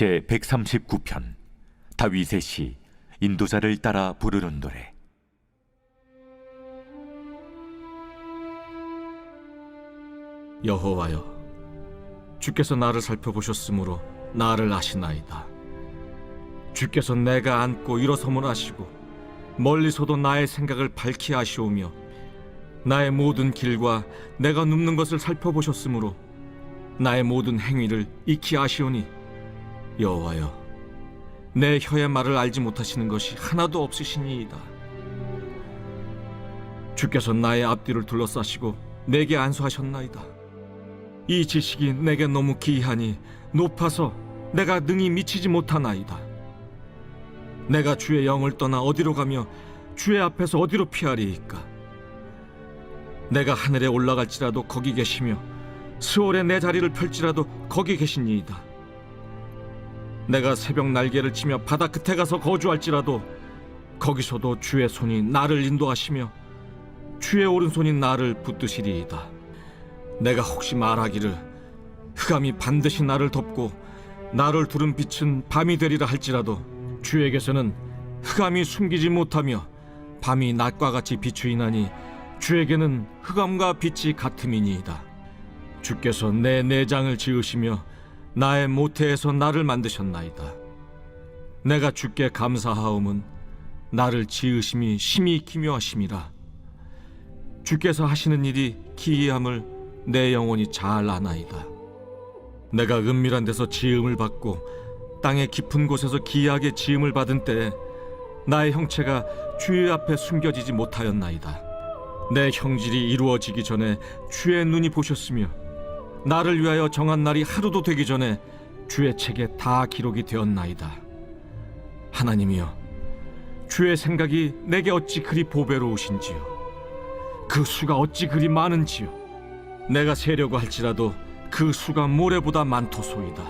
제 139편 다윗의 시 인도자를 따라 부르는 노래. 여호와여, 주께서 나를 살펴보셨으므로 나를 아시나이다. 주께서 내가 앉고 일어섬을 아시고 멀리서도 나의 생각을 밝히 아시오며 나의 모든 길과 내가 눕는 것을 살펴보셨으므로 나의 모든 행위를 익히 아시오니, 여호와여, 내 혀의 말을 알지 못하시는 것이 하나도 없으시니이다. 주께서 나의 앞뒤를 둘러싸시고 내게 안수하셨나이다. 이 지식이 내게 너무 기이하니 높아서 내가 능히 미치지 못하나이다. 내가 주의 영을 떠나 어디로 가며 주의 앞에서 어디로 피하리이까? 내가 하늘에 올라갈지라도 거기 계시며 스올에 내 자리를 펼지라도 거기 계시니이다. 내가 새벽 날개를 치며 바다 끝에 가서 거주할지라도 거기서도 주의 손이 나를 인도하시며 주의 오른손이 나를 붙드시리이다. 내가 혹시 말하기를 흑암이 반드시 나를 덮고 나를 두른 빛은 밤이 되리라 할지라도 주에게서는 흑암이 숨기지 못하며 밤이 낮과 같이 비추이나니 주에게는 흑암과 빛이 같음이니이다. 주께서 내 내장을 지으시며 나의 모태에서 나를 만드셨나이다. 내가 주께 감사하옴은 나를 지으심이 심히 기묘하심이라. 주께서 하시는 일이 기이함을 내 영혼이 잘 아나이다. 내가 은밀한 데서 지음을 받고 땅의 깊은 곳에서 기이하게 지음을 받은 때에 나의 형체가 주의 앞에 숨겨지지 못하였나이다. 내 형질이 이루어지기 전에 주의 눈이 보셨으며 나를 위하여 정한 날이 하루도 되기 전에 주의 책에 다 기록이 되었나이다. 하나님이여, 주의 생각이 내게 어찌 그리 보배로우신지요. 그 수가 어찌 그리 많은지요. 내가 세려고 할지라도 그 수가 모래보다 많도소이다.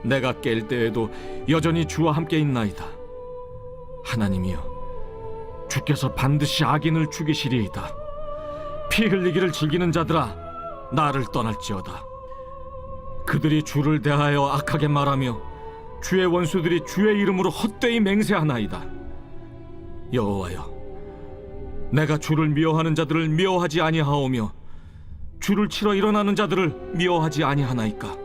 내가 깰 때에도 여전히 주와 함께 있나이다. 하나님이여, 주께서 반드시 악인을 죽이시리이다. 피 흘리기를 즐기는 자들아, 나를 떠날지어다. 그들이 주를 대하여 악하게 말하며 주의 원수들이 주의 이름으로 헛되이 맹세하나이다. 여호와여, 내가 주를 미워하는 자들을 미워하지 아니하오며 주를 치러 일어나는 자들을 미워하지 아니하나이까?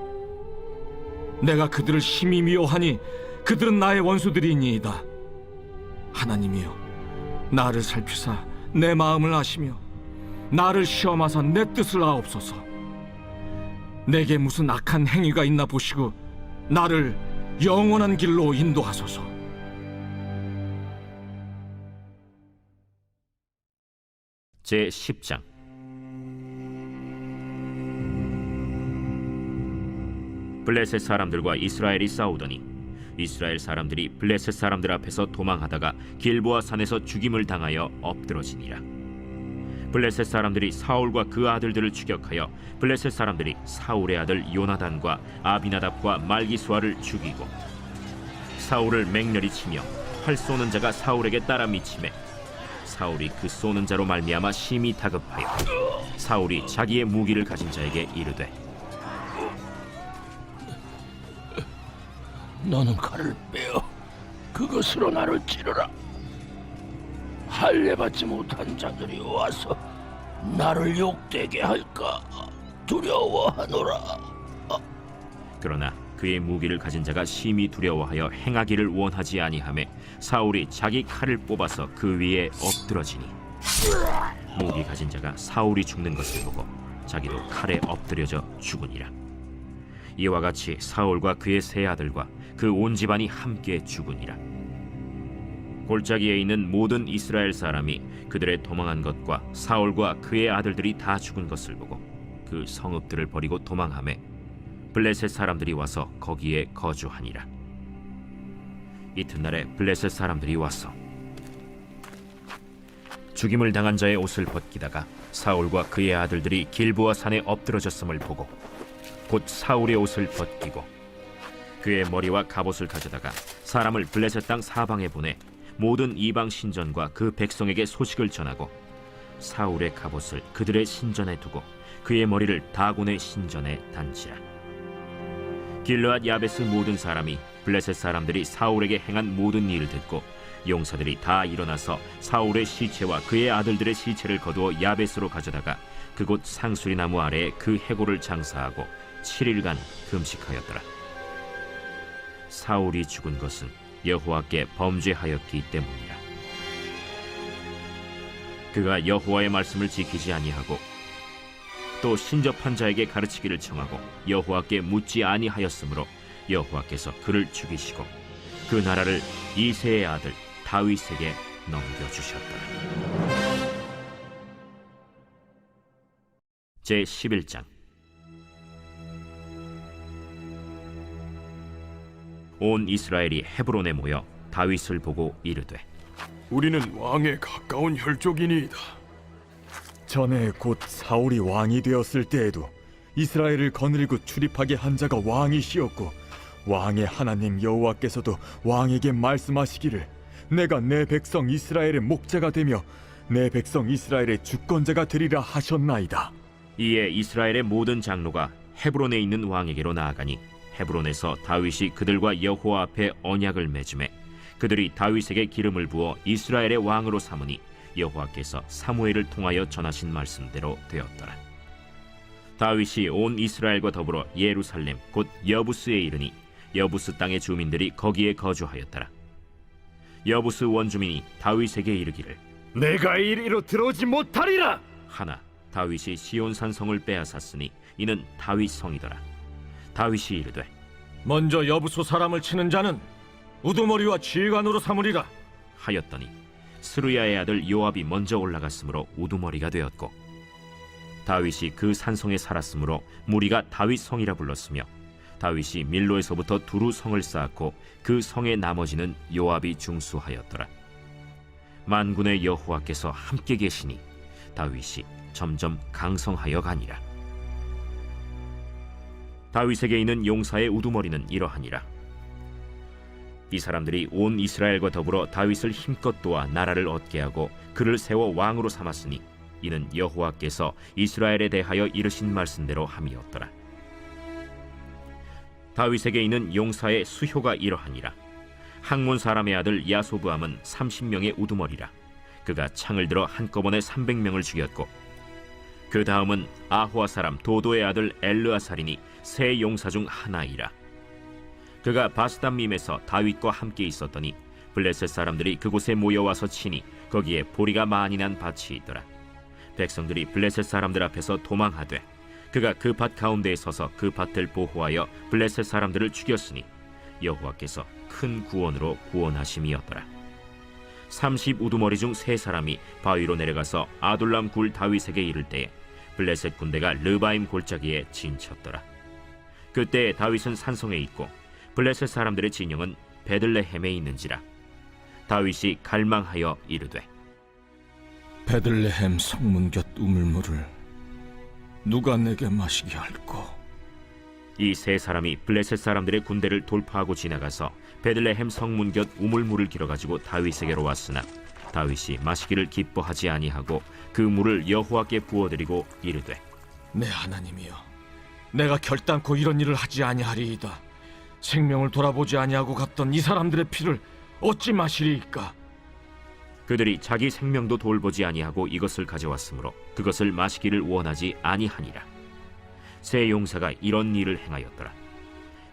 내가 그들을 심히 미워하니 그들은 나의 원수들이니이다. 하나님이여, 나를 살피사 내 마음을 아시며 나를 시험하사 내 뜻을 아옵소서. 내게 무슨 악한 행위가 있나 보시고 나를 영원한 길로 인도하소서. 제 10장. 블레셋 사람들과 이스라엘이 싸우더니 이스라엘 사람들이 블레셋 사람들 앞에서 도망하다가 길보아 산에서 죽임을 당하여 엎드러지니라. 블레셋 사람들이 사울과 그 아들들을 추격하여 블레셋 사람들이 사울의 아들 요나단과 아비나답과 말기수아를 죽이고 사울을 맹렬히 치며 활 쏘는 자가 사울에게 따라 미치매 사울이 그 쏘는 자로 말미암아 심히 다급하여 사울이 자기의 무기를 가진 자에게 이르되, 너는 칼을 빼어 그것으로 나를 찌르라. 할례 받지 못한 자들이 와서 나를 욕되게 할까 두려워하노라. 그러나 그의 무기를 가진 자가 심히 두려워하여 행하기를 원하지 아니하매 사울이 자기 칼을 뽑아서 그 위에 엎드러지니 무기 가진 자가 사울이 죽는 것을 보고 자기도 칼에 엎드려져 죽으니라. 이와 같이 사울과 그의 세 아들과 그 온 집안이 함께 죽으니라. 골짜기에 있는 모든 이스라엘 사람이 그들의 도망한 것과 사울과 그의 아들들이 다 죽은 것을 보고 그 성읍들을 버리고 도망하매 블레셋 사람들이 와서 거기에 거주하니라. 이튿날에 블레셋 사람들이 와서 죽임을 당한 자의 옷을 벗기다가 사울과 그의 아들들이 길보아 산에 엎드러졌음을 보고 곧 사울의 옷을 벗기고 그의 머리와 갑옷을 가져다가 사람을 블레셋 땅 사방에 보내 모든 이방 신전과 그 백성에게 소식을 전하고 사울의 갑옷을 그들의 신전에 두고 그의 머리를 다곤의 신전에 단지라. 길르앗 야베스 모든 사람이 블레셋 사람들이 사울에게 행한 모든 일을 듣고 용사들이 다 일어나서 사울의 시체와 그의 아들들의 시체를 거두어 야베스로 가져다가 그곳 상수리 나무 아래에 그 해골을 장사하고 7일간 금식하였더라. 사울이 죽은 것은 여호와께 범죄하였기 때문이라. 그가 여호와의 말씀을 지키지 아니하고 또 신접한 자에게 가르치기를 청하고 여호와께 묻지 아니하였으므로 여호와께서 그를 죽이시고 그 나라를 이새의 아들 다윗에게 넘겨주셨더라. 제11장. 온 이스라엘이 헤브론에 모여 다윗을 보고 이르되 우리는 왕에 가까운 혈족이니이다. 전에 곧 사울이 왕이 되었을 때에도 이스라엘을 거느리고 출입하게 한 자가 왕이시었고 왕의 하나님 여호와께서도 왕에게 말씀하시기를 내가 내 백성 이스라엘의 목자가 되며 내 백성 이스라엘의 주권자가 되리라 하셨나이다. 이에 이스라엘의 모든 장로가 헤브론에 있는 왕에게로 나아가니 헤브론에서 다윗이 그들과 여호와 앞에 언약을 맺음에 그들이 다윗에게 기름을 부어 이스라엘의 왕으로 삼으니 여호와께서 사무엘을 통하여 전하신 말씀대로 되었더라. 다윗이 온 이스라엘과 더불어 예루살렘 곧 여부스에 이르니 여부스 땅의 주민들이 거기에 거주하였더라. 여부스 원주민이 다윗에게 이르기를 내가 이리로 들어오지 못하리라. 하나 다윗이 시온산 성을 빼앗았으니 이는 다윗 성이더라. 다윗이 이르되 먼저 여부수 사람을 치는 자는 우두머리와 지휘관으로 삼으리라 하였더니 스루야의 아들 요압이 먼저 올라갔으므로 우두머리가 되었고 다윗이 그 산성에 살았으므로 무리가 다윗 성이라 불렀으며 다윗이 밀로에서부터 두루 성을 쌓았고 그 성의 나머지는 요압이 중수하였더라. 만군의 여호와께서 함께 계시니 다윗이 점점 강성하여 가니라. 다윗에게 있는 용사의 우두머리는 이러하니라. 이 사람들이 온 이스라엘과 더불어 다윗을 힘껏 도와 나라를 얻게 하고 그를 세워 왕으로 삼았으니 이는 여호와께서 이스라엘에 대하여 이르신 말씀대로 함이었더라. 다윗에게 있는 용사의 수효가 이러하니라. 학몬 사람의 아들 야소브암은 30명의 우두머리라. 그가 창을 들어 한꺼번에 300명을 죽였고 그 다음은 아호아 사람 도도의 아들 엘르아살이니 세 용사 중 하나이라. 그가 바스담밈에서 다윗과 함께 있었더니 블레셋 사람들이 그곳에 모여와서 치니 거기에 보리가 많이 난 밭이 있더라. 백성들이 블레셋 사람들 앞에서 도망하되 그가 그 밭 가운데에 서서 그 밭을 보호하여 블레셋 사람들을 죽였으니 여호와께서 큰 구원으로 구원하심이었더라. 30 우두머리 중 세 사람이 바위로 내려가서 아둘람 굴 다윗에게 이를 때에 블레셋 군대가 르바임 골짜기에 진쳤더라. 그때 다윗은 산성에 있고 블레셋 사람들의 진영은 베들레헴에 있는지라. 다윗이 갈망하여 이르되 베들레헴 성문 곁 우물물을 누가 내게 마시게 할꼬. 이 세 사람이 블레셋 사람들의 군대를 돌파하고 지나가서 베들레헴 성문 곁 우물물을 길어가지고 다윗에게로 왔으나 다윗이 마시기를 기뻐하지 아니하고 그 물을 여호와께 부어드리고 이르되 내 하나님이여, 내가 결단코 이런 일을 하지 아니하리이다. 생명을 돌아보지 아니하고 갔던 이 사람들의 피를 어찌 마시리이까. 그들이 자기 생명도 돌보지 아니하고 이것을 가져왔으므로 그것을 마시기를 원하지 아니하니라. 세 용사가 이런 일을 행하였더라.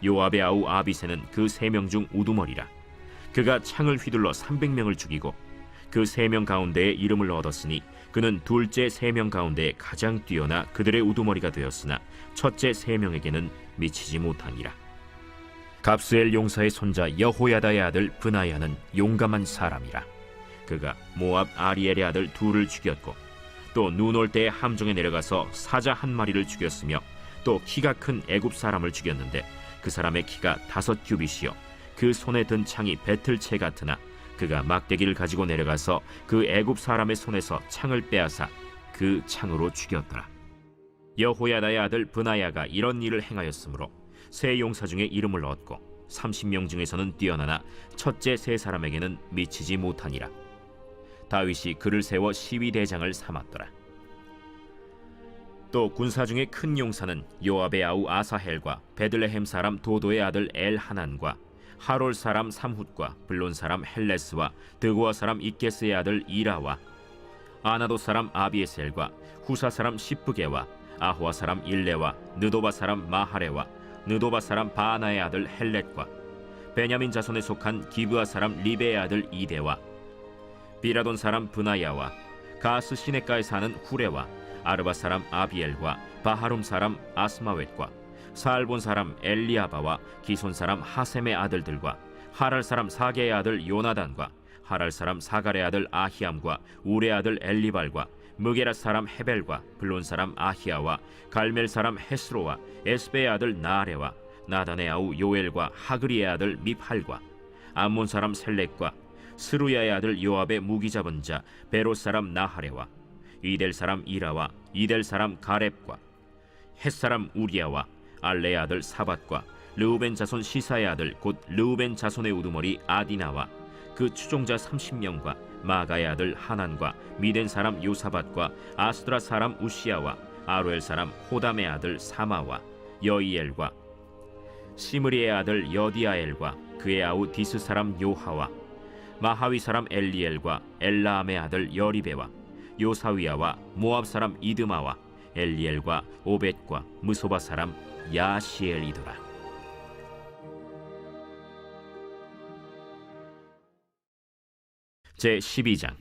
요압의 아우 아비새는 그 3명 중 우두머리라. 그가 창을 휘둘러 300명을 죽이고 그 3명 가운데에 이름을 얻었으니 그는 둘째 3명 가운데 가장 뛰어나 그들의 우두머리가 되었으나 첫째 3명에게는 미치지 못하니라. 갑스엘 용사의 손자 여호야다의 아들 브나야는 용감한 사람이라. 그가 모압 아리엘의 아들 둘을 죽였고 또 눈 올 때에 함정에 내려가서 사자 한 마리를 죽였으며 또 키가 큰 애굽 사람을 죽였는데 그 사람의 키가 5규빗이요 그 손에 든 창이 배틀채 같으나 그가 막대기를 가지고 내려가서 그 애굽 사람의 손에서 창을 빼앗아 그 창으로 죽였더라. 여호야다의 아들 브나야가 이런 일을 행하였으므로 세 용사 중에 이름을 얻고 30명 중에서는 뛰어나나 첫째 세 사람에게는 미치지 못하니라. 다윗이 그를 세워 시위대장을 삼았더라. 또 군사 중에 큰 용사는 요압의 아우 아사헬과 베들레헴 사람 도도의 아들 엘하난과 하롤 사람 삼훗과 블론 사람 헬레스와 드고아 사람 이게스의 아들 이라와 아나도 사람 아비에셀과 후사 사람 시프게와 아호아 사람 일레와 느도바 사람 마하레와 느도바 사람 바나의 아들 헬렛과 베냐민 자손에 속한 기브아 사람 리베의 아들 이데와 비라돈 사람 브나야와 가스 시내가에 사는 후레와 아르바 사람 아비엘과 바하룸 사람 아스마웻과 살본 사람 엘리아바와 기손 사람 하셈의 아들들과 하랄 사람 사게의 아들 요나단과 하랄 사람 사갈의 아들 아히암과 우레 아들 엘리발과 무게라 사람 헤벨과 블론 사람 아히야와 갈멜 사람 헤스로와 에스베의 아들 나아레와 나단의 아우 요엘과 하그리의 아들 미팔과 암몬 사람 셀렉과 스루야의 아들 요압의 무기 잡은 자 베롯 사람 나하레와 이델 사람 이라와 이델 사람 가렙과 헷 사람 우리야와 알레의 아들 사밧과 르우벤 자손 시사의 아들 곧 르우벤 자손의 우두머리 아디나와 그 추종자 30명과 마가의 아들 하난과 미덴 사람 요사밧과 아스드라 사람 우시야와 아로엘 사람 호담의 아들 사마와 여이엘과 시므리의 아들 여디아엘과 그의 아우 디스 사람 요하와 마하위 사람 엘리엘과 엘라암의 아들 여리베와 요사위야와 모압 사람 이드마와 엘리엘과 오벳과 무소바 사람 야시엘이더라. 제 12장.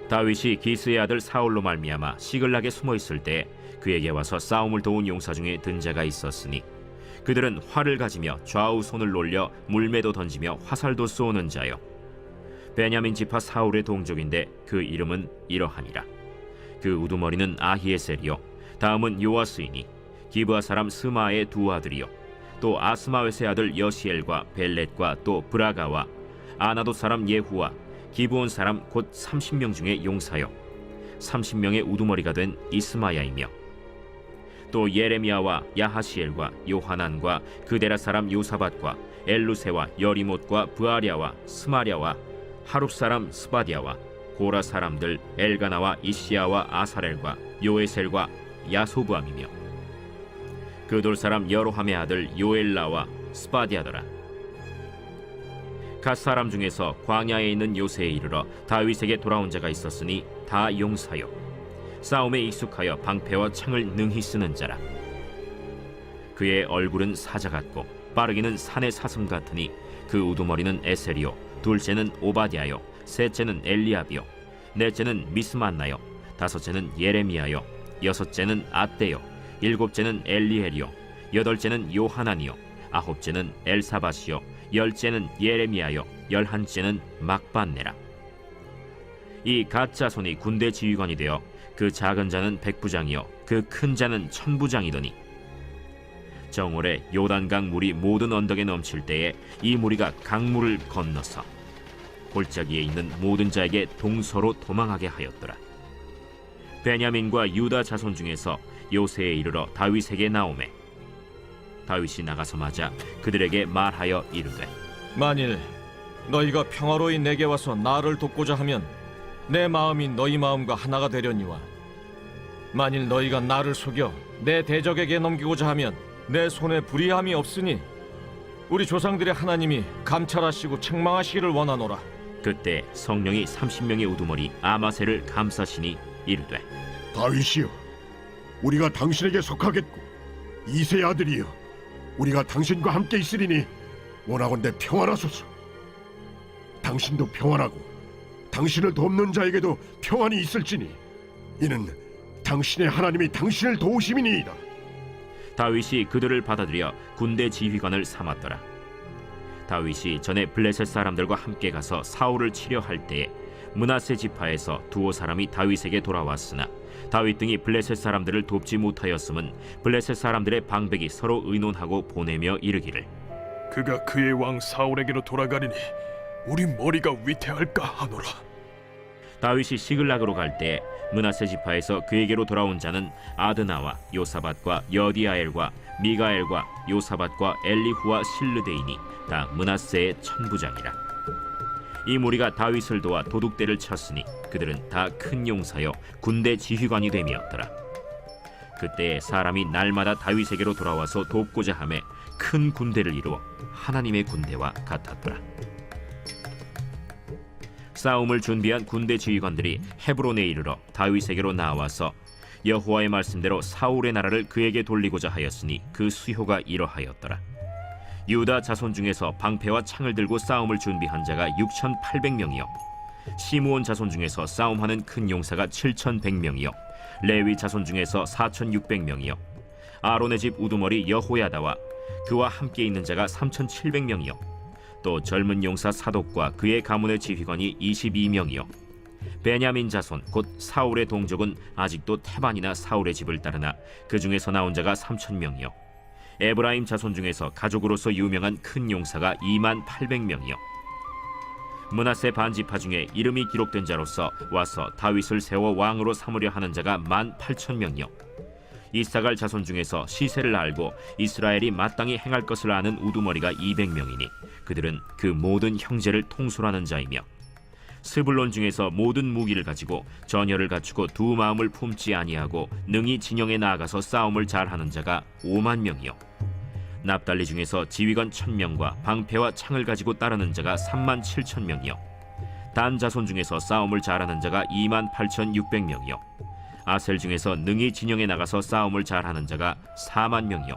다윗이 기스의 아들 사울로 말미암아 시글락에 숨어 있을 때 그에게 와서 싸움을 도운 용사 중에 든 자가 있었으니 그들은 활을 가지며 좌우 손을 놀려 물매도 던지며 화살도 쏘는 자요 베냐민 지파 사울의 동족인데 그 이름은 이러하니라. 그 우두머리는 아히에셀이요 다음은 요아스이니 기브아 사람 스마의 두 아들이요 또 아스마웻의 아들 여시엘과 벨렛과 또 브라가와 아나도 사람 예후와 기브온 사람 곧 30명 중에 용사요 30명의 우두머리가 된 이스마야이며 또 예레미야와 야하시엘과 요하난과 그데라 사람 요사밧과 엘루세와 여리못과 브아랴와 스마랴와 하룹 사람 스바디아와 고라 사람들 엘가나와 이시야와 아사렐과 요에셀과 야소부암이며 그돌 사람 여로함의 아들 요엘라와 스바디아더라. 갓 사람 중에서 광야에 있는 요새에 이르러 다윗에게 돌아온 자가 있었으니 다 용사요 싸움에 익숙하여 방패와 창을 능히 쓰는 자라. 그의 얼굴은 사자 같고 빠르기는 산의 사슴 같으니 그 우두머리는 에셀이요 둘째는 오바댜요 셋째는 엘리압이요 넷째는 미스만나요 다섯째는 예레미야요 여섯째는 앗대요 일곱째는 엘리엘이요 여덟째는 요하난이요 아홉째는 엘사밧이요 열째는 예레미야요 열한째는 막반네라. 이 갓 자손이 군대 지휘관이 되어 그 작은 자는 백부장이요 그 큰 자는 천부장이더니 정월에 요단강 물이 모든 언덕에 넘칠 때에 이 무리가 강물을 건너서 골짜기에 있는 모든 자에게 동서로 도망하게 하였더라. 베냐민과 유다 자손 중에서 요새에 이르러 다윗에게 나오매 다윗이 나가서 맞아 그들에게 말하여 이르되 만일 너희가 평화로이 내게 와서 나를 돕고자 하면 내 마음이 너희 마음과 하나가 되려니와 만일 너희가 나를 속여 내 대적에게 넘기고자 하면 내 손에 불의함이 없으니 우리 조상들의 하나님이 감찰하시고 책망하시기를 원하노라. 그때 성령이 30명의 우두머리 아마셀을 감싸시니 이르되 다윗이여, 우리가 당신에게 속하겠고 이새의 아들이여, 우리가 당신과 함께 있으리니 원하건대 평안하소서. 당신도 평안하고 당신을 돕는 자에게도 평안이 있을지니 이는 당신의 하나님이 당신을 도우심이니이다. 다윗이 그들을 받아들여 군대 지휘관을 삼았더라. 다윗이 전에 블레셋 사람들과 함께 가서 사울을 치려 할 때에 므낫세 지파에서 두어 사람이 다윗에게 돌아왔으나 다윗 등이 블레셋 사람들을 돕지 못하였음은 블레셋 사람들의 방백이 서로 의논하고 보내며 이르기를 그가 그의 왕 사울에게로 돌아가리니 우리 머리가 위태할까 하노라. 다윗이 시글락으로 갈 때 므낫세 지파에서 그에게로 돌아온 자는 아드나와 요사밧과 여디아엘과 미가엘과 요사밧과 엘리후와 실르데이니 다 므낫세의 천부장이라. 이 무리가 다윗을 도와 도둑대를 쳤으니 그들은 다 큰 용사여 군대 지휘관이 됨이었더라. 그때 사람이 날마다 다윗에게로 돌아와서 돕고자 하매 큰 군대를 이루어 하나님의 군대와 같았더라. 싸움을 준비한 군대 지휘관들이 헤브론에 이르러 다윗에게로 나와서 여호와의 말씀대로 사울의 나라를 그에게 돌리고자 하였으니 그 수효가 이러하였더라. 유다 자손 중에서 방패와 창을 들고 싸움을 준비한 자가 6,800명이요 시므온 자손 중에서 싸움하는 큰 용사가 7,100명이요 레위 자손 중에서 4,600명이요 아론의 집 우두머리 여호야다와 그와 함께 있는 자가 3,700명이요 또 젊은 용사 사독과 그의 가문의 지휘관이 22명이요 베냐민 자손 곧 사울의 동족은 아직도 태반이나 사울의 집을 따르나 그 중에서 나온 자가 3,000명이요 에브라임 자손 중에서 가족으로서 유명한 큰 용사가 28,000명이요 므낫세 반지파 중에 이름이 기록된 자로서 와서 다윗을 세워 왕으로 삼으려 하는 자가 18,000명이요 이사갈 자손 중에서 시세를 알고 이스라엘이 마땅히 행할 것을 아는 우두머리가 200명이니 그들은 그 모든 형제를 통솔하는 자이며 스불론 중에서 모든 무기를 가지고 전열을 갖추고 두 마음을 품지 아니하고 능히 진영에 나아가서 싸움을 잘하는 자가 50,000명이요 납달리 중에서 지휘관 1,000명과 방패와 창을 가지고 따르는 자가 37,000명이요 단 자손 중에서 싸움을 잘하는 자가 28,600명이요 아셀 중에서 능히 진영에 나가서 싸움을 잘하는 자가 40,000명이요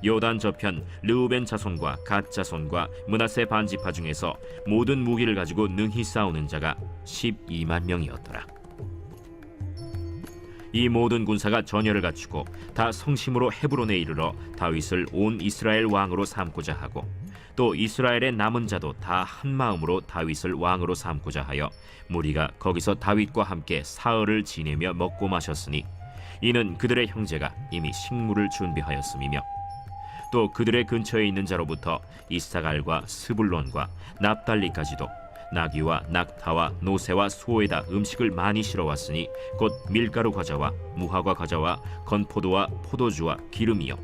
요단 저편 르우벤 자손과 갓 자손과 므낫세 반지파 중에서 모든 무기를 가지고 능히 싸우는 자가 120,000명이었더라. 이 모든 군사가 전열을 갖추고 다 성심으로 헤브론에 이르러 다윗을 온 이스라엘 왕으로 삼고자 하고 또 이스라엘의 남은 자도 다 한 마음으로 다윗을 왕으로 삼고자 하여 무리가 거기서 다윗과 함께 사흘을 지내며 먹고 마셨으니 이는 그들의 형제가 이미 식물을 준비하였음이며 또 그들의 근처에 있는 자로부터 이사갈과 스불론과 납달리까지도 나귀와 낙타와 노새와 소에다 음식을 많이 실어왔으니 곧 밀가루 과자와 무화과 과자와 건포도와 포도주와 기름이요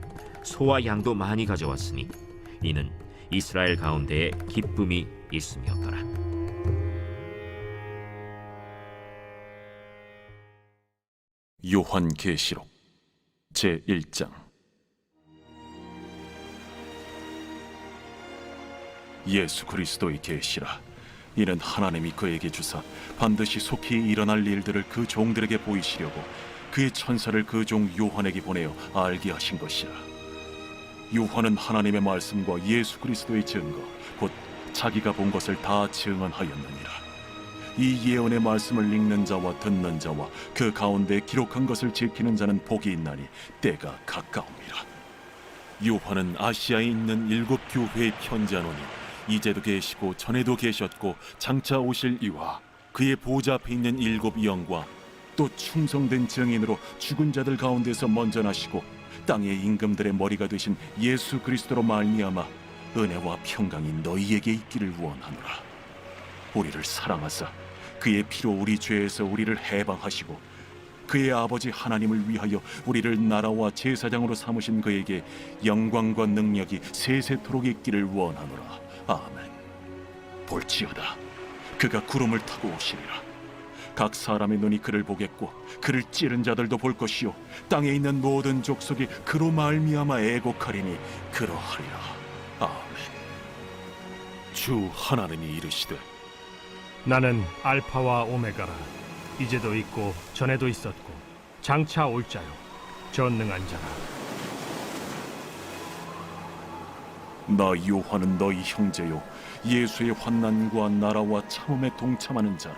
소와 양도 많이 가져왔으니 이는 이스라엘 가운데에 기쁨이 있음이었더라. 요한계시록 제1장. 예수 그리스도의 계시라. 이는 하나님이 그에게 주사 반드시 속히 일어날 일들을 그 종들에게 보이시려고 그의 천사를 그 종 요한에게 보내어 알게 하신 것이라. 요한은 하나님의 말씀과 예수 그리스도의 증거 곧 자기가 본 것을 다 증언하였느니라. 이 예언의 말씀을 읽는 자와 듣는 자와 그 가운데 기록한 것을 지키는 자는 복이 있나니 때가 가까움이라. 요한은 아시아에 있는 7 교회에 편지하노니 이제도 계시고 전에도 계셨고 장차 오실 이와 그의 보좌 앞에 있는 7 영과 또 충성된 증인으로 죽은 자들 가운데서 먼저 나시고 땅의 임금들의 머리가 되신 예수 그리스도로 말미암아 은혜와 평강이 너희에게 있기를 원하노라. 우리를 사랑하사 그의 피로 우리 죄에서 우리를 해방하시고 그의 아버지 하나님을 위하여 우리를 나라와 제사장으로 삼으신 그에게 영광과 능력이 세세토록 있기를 원하노라. 아멘. 볼지어다 그가 구름을 타고 오시리라. 각 사람의 눈이 그를 보겠고 그를 찌른 자들도 볼 것이요 땅에 있는 모든 족속이 그로 말미암아 애곡하리니 그러하리라. 아멘. 주 하나님이 이르시되 나는 알파와 오메가라. 이제도 있고 전에도 있었고 장차 올 자요 전능한 자라. 나 요한은 너희 형제요 예수의 환난과 나라와 참음에 동참하는 자라.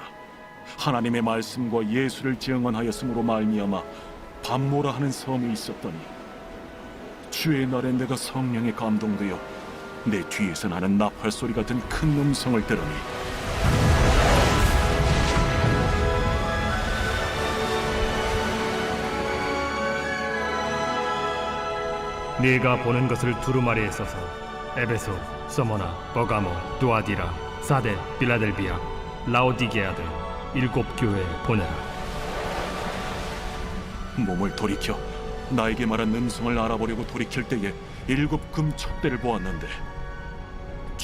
하나님의 말씀과 예수를 증언하였으므로 말미암아 밤모라 하는 섬에 있었더니 주의 날에 내가 성령에 감동되어 내 뒤에서 나는 나팔 소리 같은 큰 음성을 들으니 네가 보는 것을 두루마리에 써서 에베소, 서머나, 버가모, 두아디라, 사데, 빌라델비아, 라오디게아들 7 교회에 보내라. 몸을 돌이켜 나에게 말한 음성을 알아보려고 돌이킬 때에 7 금 촛대를 보았는데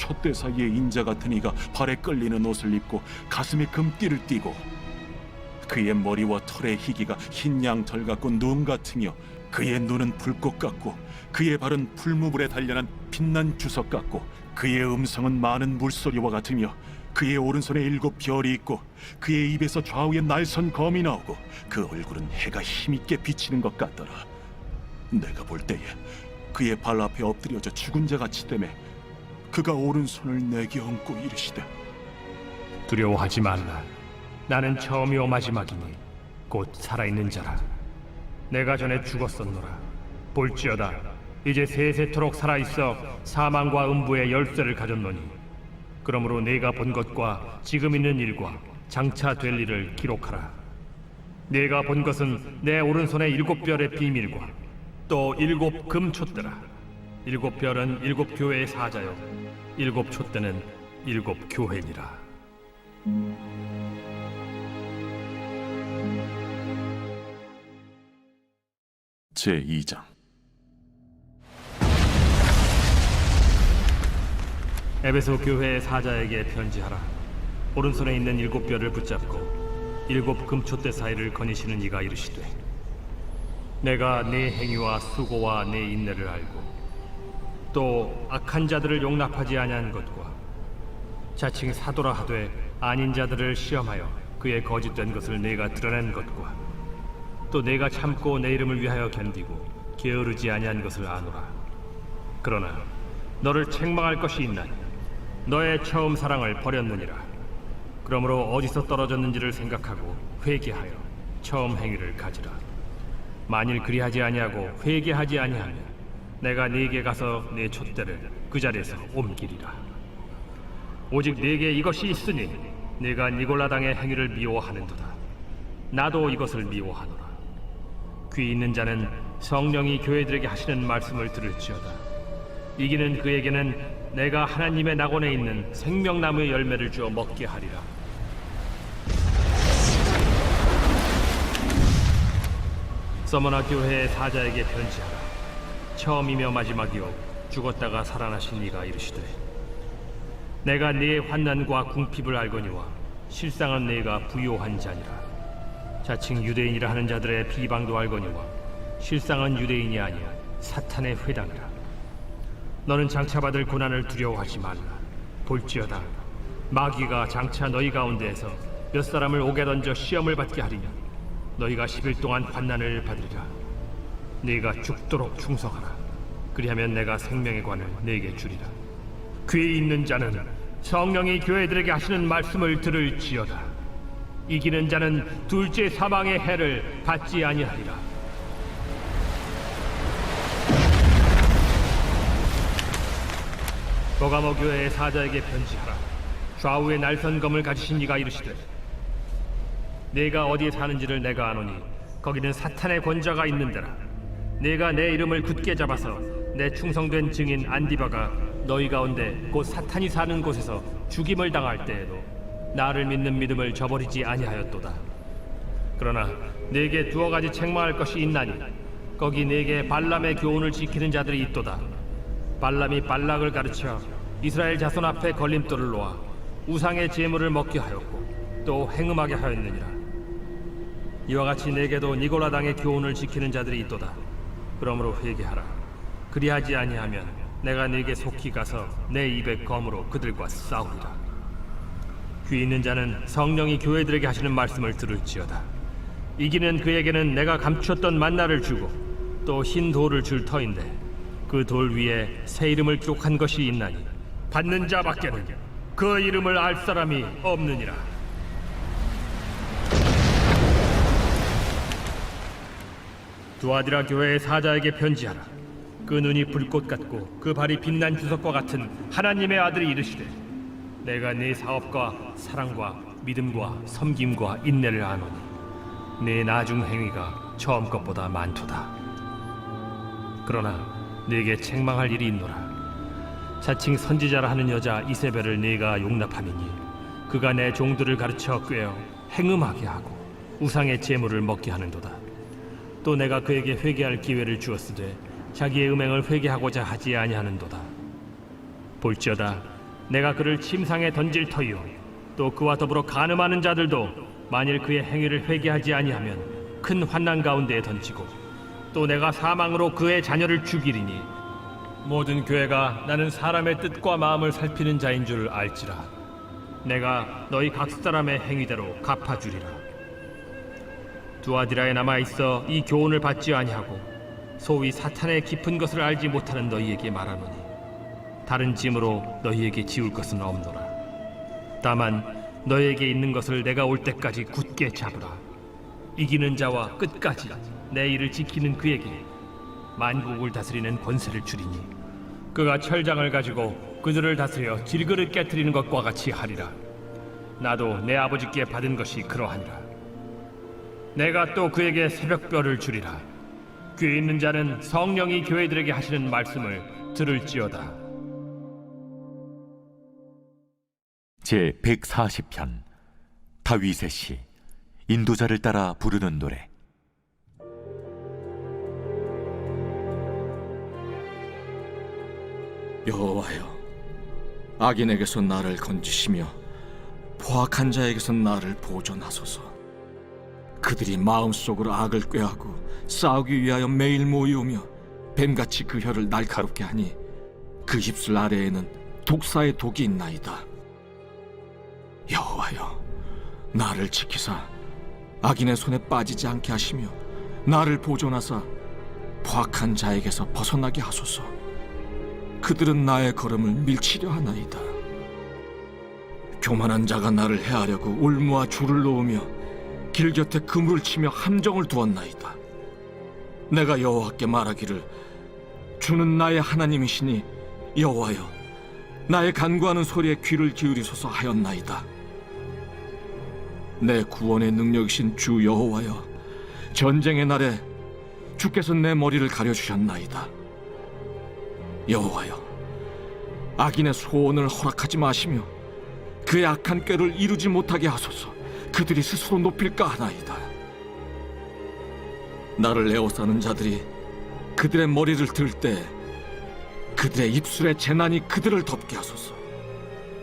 촛대 사이의 인자 같은 이가 발에 끌리는 옷을 입고 가슴에 금띠를 띠고 그의 머리와 털의 희기가 흰 양털 같고 눈 같으며 그의 눈은 불꽃 같고 그의 발은 풀무불에 단련한 빛난 주석 같고 그의 음성은 많은 물소리와 같으며 그의 오른손에 7 별이 있고 그의 입에서 좌우에 날선 검이 나오고 그 얼굴은 해가 힘있게 비치는 것 같더라. 내가 볼 때에 그의 발 앞에 엎드려져 죽은 자 같이 되매 그가 오른손을 내게 얹고 이르시되 두려워하지 말라. 나는 처음이요 마지막이니 곧 살아있는 자라. 내가 전에 죽었었노라. 볼지어다 이제 세세토록 살아있어 사망과 음부의 열쇠를 가졌노니 그러므로 내가 본 것과 지금 있는 일과 장차 될 일을 기록하라. 내가 본 것은 내 오른손의 7 별의 비밀과 또 7 금촛대라. 7 별은 7 교회의 사자요 7 촛대는 7 교회니라. 제2장. 에베소 교회의 사자에게 편지하라. 오른손에 있는 7 별을 붙잡고 7 금촛대 사이를 거니시는 이가 이르시되 내가 네 행위와 수고와 네 인내를 알고 또 악한 자들을 용납하지 아니한 것과 자칭 사도라 하되 아닌 자들을 시험하여 그의 거짓된 것을 내가 드러낸 것과 또 내가 참고 내 이름을 위하여 견디고 게으르지 아니한 것을 아노라. 그러나 너를 책망할 것이 있나니 너의 처음 사랑을 버렸느니라. 그러므로 어디서 떨어졌는지를 생각하고 회개하여 처음 행위를 가지라. 만일 그리하지 아니하고 회개하지 아니하면 내가 네게 가서 네 촛대를 그 자리에서 옮기리라. 오직 네게 이것이 있으니 네가 니골라 당의 행위를 미워하는도다. 나도 이것을 미워하노라. 귀 있는 자는 성령이 교회들에게 하시는 말씀을 들을지어다. 이기는 그에게는 내가 하나님의 낙원에 있는 생명나무의 열매를 주어 먹게 하리라. 서머나 교회의 사자에게 편지하라. 처음이며 마지막이요 죽었다가 살아나신 이가 이르시되 내가 네의 환난과 궁핍을 알거니와 실상은 네가 부요한 자니라. 자칭 유대인이라 하는 자들의 비방도 알거니와 실상은 유대인이 아니야 사탄의 회당이라. 너는 장차 받을 고난을 두려워하지 말라. 볼지어다 마귀가 장차 너희 가운데에서 몇 사람을 옥에 던져 시험을 받게 하리냐. 너희가 10일 동안 환난을 받으리라. 네가 죽도록 충성하라. 그리하면 내가 생명의 관을 네게 주리라. 귀 있는 자는 성령이 교회들에게 하시는 말씀을 들을지어다. 이기는 자는 둘째 사망의 해를 받지 아니하리라. 버가모 교회의 사자에게 편지하라. 좌우에 날선 검을 가지신 이가 이르시되 내가 어디에 사는지를 내가 아노니 거기는 사탄의 권자가 있는 데라. 내가 내 이름을 굳게 잡아서 내 충성된 증인 안디바가 너희 가운데 곧 사탄이 사는 곳에서 죽임을 당할 때에도 나를 믿는 믿음을 저버리지 아니하였도다. 그러나 네게 2가지 책망할 것이 있나니 거기 네게 발람의 교훈을 지키는 자들이 있도다. 발람이 발락을 가르쳐 이스라엘 자손 앞에 걸림돌을 놓아 우상의 제물을 먹게 하였고 또 행음하게 하였느니라. 이와 같이 네게도 니골라 당의 교훈을 지키는 자들이 있도다. 그러므로 회개하라. 그리하지 아니하면 내가 네게 속히 가서 내 입의 검으로 그들과 싸우리라. 귀 있는 자는 성령이 교회들에게 하시는 말씀을 들을지어다. 이기는 그에게는 내가 감추었던 만나를 주고 또 흰 돌을 줄 터인데 그 돌 위에 새 이름을 기록한 것이 있나니 받는 자밖에는 그 이름을 알 사람이 없느니라. 두아디라 교회의 사자에게 편지하라. 그 눈이 불꽃 같고 그 발이 빛난 주석과 같은 하나님의 아들이 이르시되 내가 네 사업과 사랑과 믿음과 섬김과 인내를 아노니 네 나중 행위가 처음 것보다 많도다. 그러나 네게 책망할 일이 있노라. 자칭 선지자라 하는 여자 이세벨을 네가 용납함이니 그가 내 종들을 가르쳐 꾀어 행음하게 하고 우상의 제물을 먹게 하는도다. 또 내가 그에게 회개할 기회를 주었으되 자기의 음행을 회개하고자 하지 아니하는도다. 볼지어다 내가 그를 침상에 던질 터이요 또 그와 더불어 간음하는 자들도 만일 그의 행위를 회개하지 아니하면 큰 환난 가운데에 던지고 또 내가 사망으로 그의 자녀를 죽이리니 모든 교회가 나는 사람의 뜻과 마음을 살피는 자인 줄 알지라. 내가 너희 각 사람의 행위대로 갚아주리라. 두아디라에 남아 있어 이 교훈을 받지 아니하고 소위 사탄의 깊은 것을 알지 못하는 너희에게 말하노니 다른 짐으로 너희에게 지울 것은 없노라. 다만 너희에게 있는 것을 내가 올 때까지 굳게 잡으라. 이기는 자와 끝까지 내 일을 지키는 그에게 만국을 다스리는 권세를 주리니 그가 철장을 가지고 그들을 다스려 질그릇 깨트리는 것과 같이 하리라. 나도 내 아버지께 받은 것이 그러하니라. 내가 또 그에게 새벽별을 주리라. 귀 있는 자는 성령이 교회들에게 하시는 말씀을 들을지어다. 제 140편 다윗의 시 인도자를 따라 부르는 노래. 여호와여, 악인에게서 나를 건지시며 포악한 자에게서 나를 보존하소서. 그들이 마음속으로 악을 꾀하고 싸우기 위하여 매일 모이오며 뱀같이 그 혀를 날카롭게 하니 그 입술 아래에는 독사의 독이 있나이다. 여호와여, 나를 지키사 악인의 손에 빠지지 않게 하시며 나를 보존하사 포악한 자에게서 벗어나게 하소서. 그들은 나의 걸음을 밀치려 하나이다. 교만한 자가 나를 해하려고 올무와 줄을 놓으며 길 곁에 그물을 치며 함정을 두었나이다. 내가 여호와께 말하기를 주는 나의 하나님이시니 여호와여, 나의 간구하는 소리에 귀를 기울이소서 하였나이다. 내 구원의 능력이신 주 여호와여, 전쟁의 날에 주께서 내 머리를 가려주셨나이다. 여호와여, 악인의 소원을 허락하지 마시며 그의 악한 꾀를 이루지 못하게 하소서. 그들이 스스로 높일까 하나이다. 나를 에워싸는 자들이 그들의 머리를 들 때 그들의 입술에 재난이 그들을 덮게 하소서.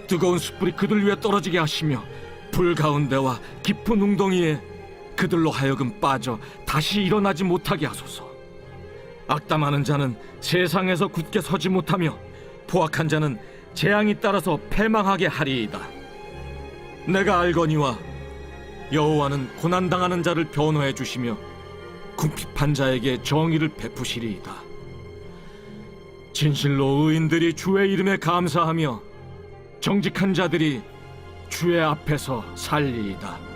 뜨거운 숯불이 그들 위에 떨어지게 하시며 불 가운데와 깊은 웅덩이에 그들로 하여금 빠져 다시 일어나지 못하게 하소서. 악담하는 자는 세상에서 굳게 서지 못하며 포악한 자는 재앙이 따라서 패망하게 하리이다. 내가 알거니와 여호와는 고난당하는 자를 변호해 주시며 궁핍한 자에게 정의를 베푸시리이다. 진실로 의인들이 주의 이름에 감사하며 정직한 자들이 주의 앞에서 살리이다.